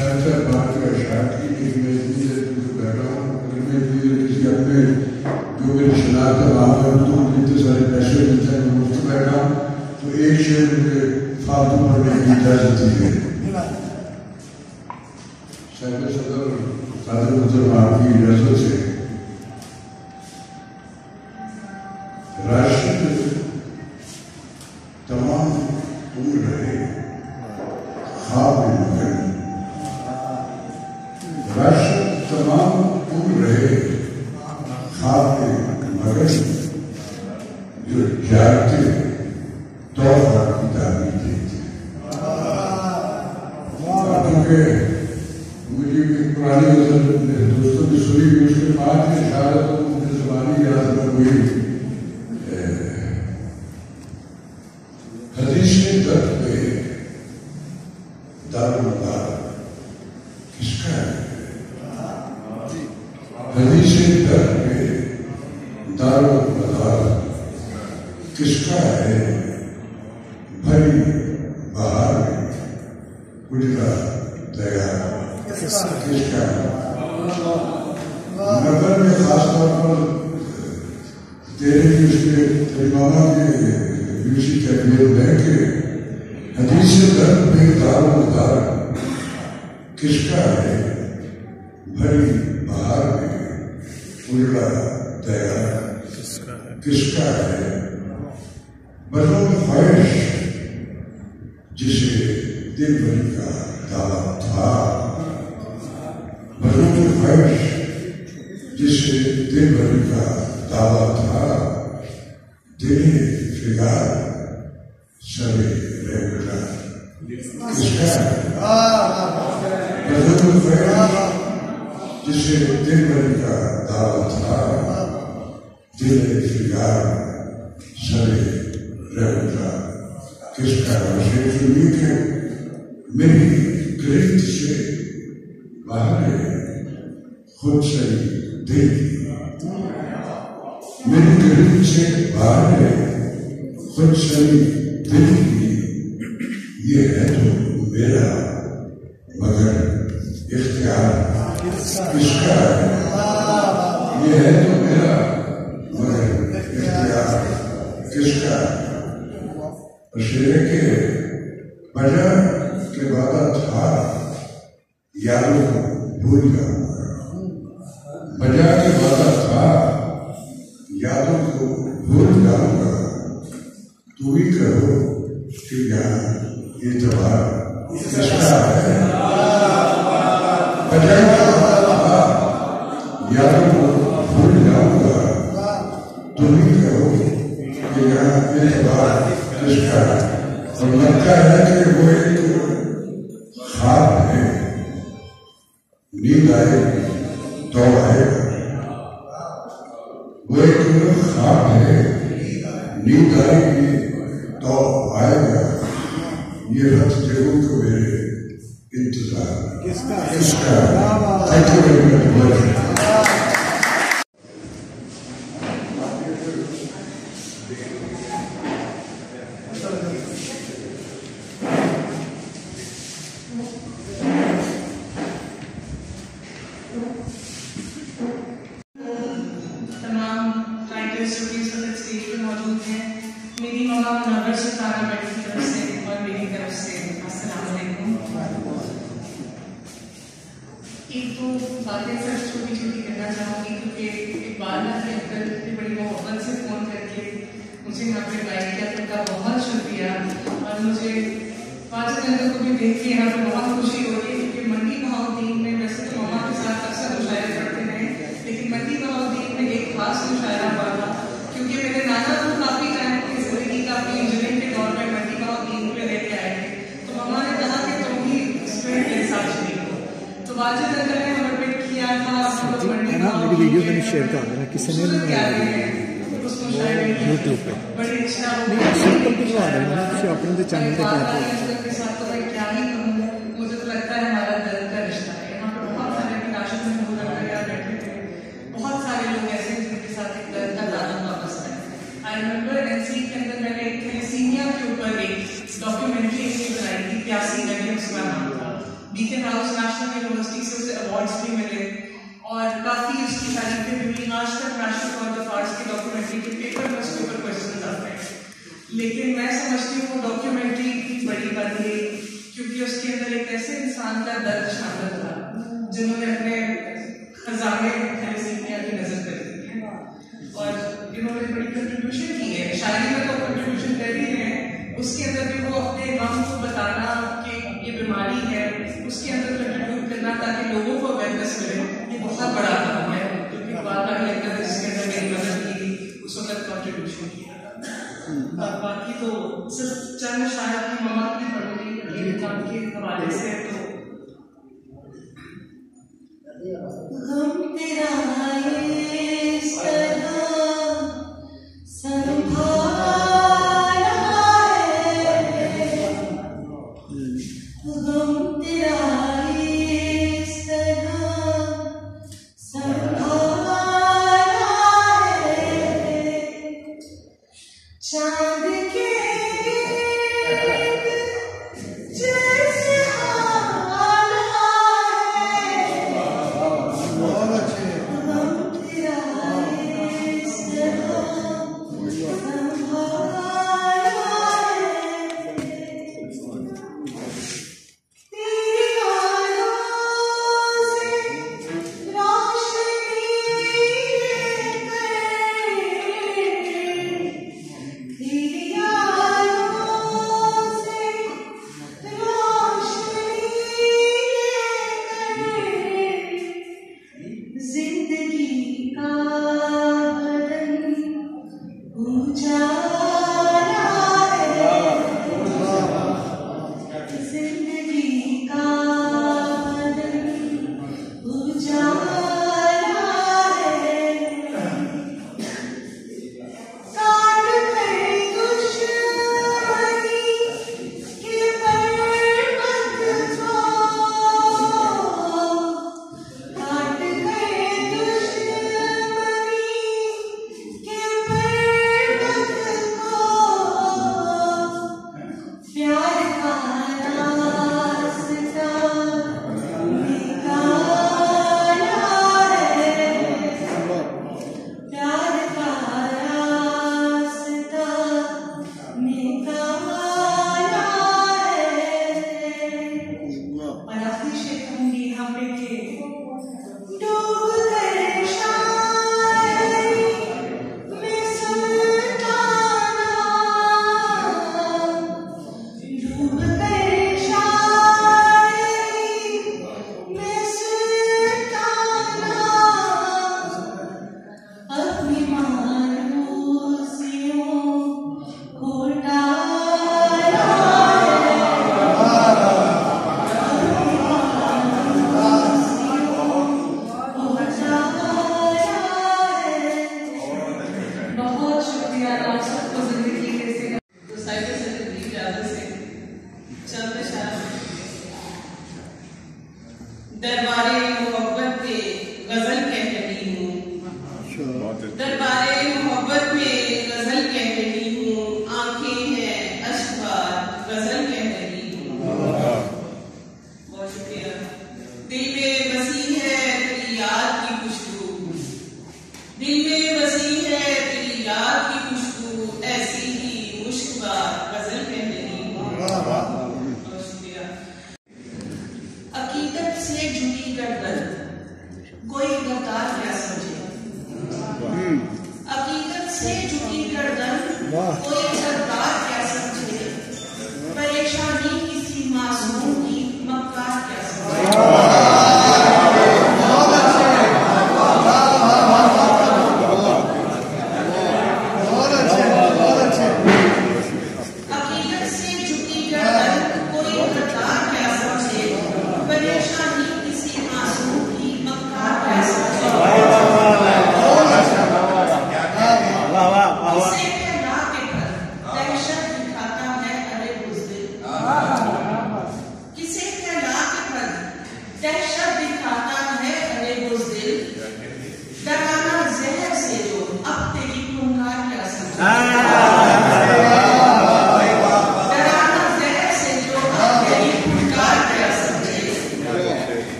शायद से बात का इशारा की कि मैं इतनी देर से बैठा हूँ, अगर मैं इतनी देर किसी अपने जो मेरी शनाख्त है वहाँ पर तो इतने सारे पैसे मिलते हैं, मैं मुफ्त बैठा हूँ, तो एक शेर मुझे फालतू पढ़ने की इजाज़त दी है। साहिब सदर कादिर मुजब आपकी इजाज़त से राशिद तमाम उम्र रहे ख्वाब मगन, राशिद तमाम उम्र रहे ख्वाब मगन, जो जागते तौफा की ताबीर देते। क्योंकि मुझे एक पुरानी दोस्तों की सुनी हुई उसके बाद में इशारा तो मुझे ज़बानी याद में हुई हदीस दर्द पे दारुल किसका है? हदीस दर्द पे दारुल किसका है? भरी बहार में उजला दया किसका है? नगर में खासतौर पर तेरे की उसके तरीमाना के यूसी कैबिनेट में के हदीस दर्द पे दारुल किसका है? भरी बहार में उजला दया किसका है? बदलों में ख्वाहिश जिसे दिल भरी का दावा था, बदलों में ख्वाहिश जिसे दिल भरी का दावा था, दिल फिगार सरे रेगुलर किसका है? बदलों में ख्वाहिश जिसे दिल भरी का दावा था, दिल फिगार सरे रेगुलर किसका है? सुनिए कि मेरी गिरफ्त से बाहर खुद से दिल, मेरी गिरफ्त से बाहर खुद से दिल की, ये है तो मेरा मगर इख्तियार किसका है? ये है तो मेरा मगर इख्तियार किसका है? शेर के बजा के वादा था यारों को भूल जाऊंगा, बजा के वादा था यादों को भूल जाऊंगा, तू ही कहो कि यहाँ ये त्योहार किसका है? बजा के वादा था यादों को भूल जाऊंगा, तू ही कहो कि यहाँ ये त्योहार किसका है? और लगता है कि वो एक ख्वाब है, नींद आएगी तो आएगा, वो एक ख्वाब है, नींद आएगी तो आएगा, ये रथ जरूर को मेरे इंतजार किसका है? मेरी मम्मा नगर से तारा बैठ की तरफ से और मेरी तरफ से अस्सलाम वालेकुम। एक तो बातें सर छोटी छोटी करना चाहूँगी क्योंकि एक बार ना के अंकल इतनी बड़ी मोहब्बत से फ़ोन करके मुझे यहाँ पे गाइड किया, तो उनका बहुत शुक्रिया। और मुझे वाजिद अंकल को भी देख के यहाँ पर बहुत खुशी हो रही है क्योंकि मंडी बहाउद्दीन में वैसे तो मम्मा के साथ अक्सर मुशायरे पढ़ते रहे, लेकिन मंडी बहाउद्दीन में एक खास मुशायरा हुआ था क्योंकि मेरे नाना को काफ़ी टाइम की जिंदगी का अपनी इंजीनियरिंग के दौर में मंडी बहाउद्दीन में लेके आए थे, तो मम्मा ने कहा कि तुम ही इसमें मेरे साथ शरीक हो। तो वाजिद अंकल ने हमें पिक किया था मेरी वीडियो मैंने शेयर कर देना, किसी ने यूट्यूब पे बड़ी अच्छा सिंपल दिखवा देना अपने चैनल पे के साथ। तो भाई क्या ही कहूँ, मुझे तो लगता है हमारा दिल का रिश्ता है। यहाँ पर बहुत सारे राशन में लोग बैठे थे, बहुत सारे लोग ऐसे जिनके साथ एक दिल का ताल्लुक वापस है। आई रिमेम्बर एनसी के अंदर मैंने एक सीनिया के ऊपर एक डॉक्यूमेंट्री बनाई थी, प्यासी लगी उसका नाम था, डीकन हाउस नेशनल यूनिवर्सिटी से उसे अवार्ड्स भी मिले और काफ़ी उसकी तारीफें भी हुई। आज तक नेशनल कॉलेज ऑफ आर्ट्स की डॉक्यूमेंट्री के पेपर में उसके ऊपर क्वेश्चन आते हैं, लेकिन मैं समझती हूँ वो डॉक्यूमेंट्री भी बड़ी बन गई क्योंकि उसके अंदर एक ऐसे इंसान का दर्द शामिल था जिन्होंने अपने खजाने थैलेसीमिया की नजर कर दी है और इन्होंने बड़ी कंट्रीब्यूशन की है। शायरी में तो कंट्रीब्यूशन कर ही रहे हैं, उसके अंदर भी वो अपने गम को बताना कि ये बीमारी है, उसके अंदर कंट्रीब्यूट करना ताकि लोगों को अवेयरनेस मिले, ये बहुत बड़ा काम है। क्योंकि बात आगे लगता है जिसके अंदर मेरी मदद की उस वक्त कंट्रीब्यूशन किया। बाकी तो सिर्फ चंद शायद अपनी मम्मा की पढ़ूंगी ये काम के हवाले से। तो गम तेरा है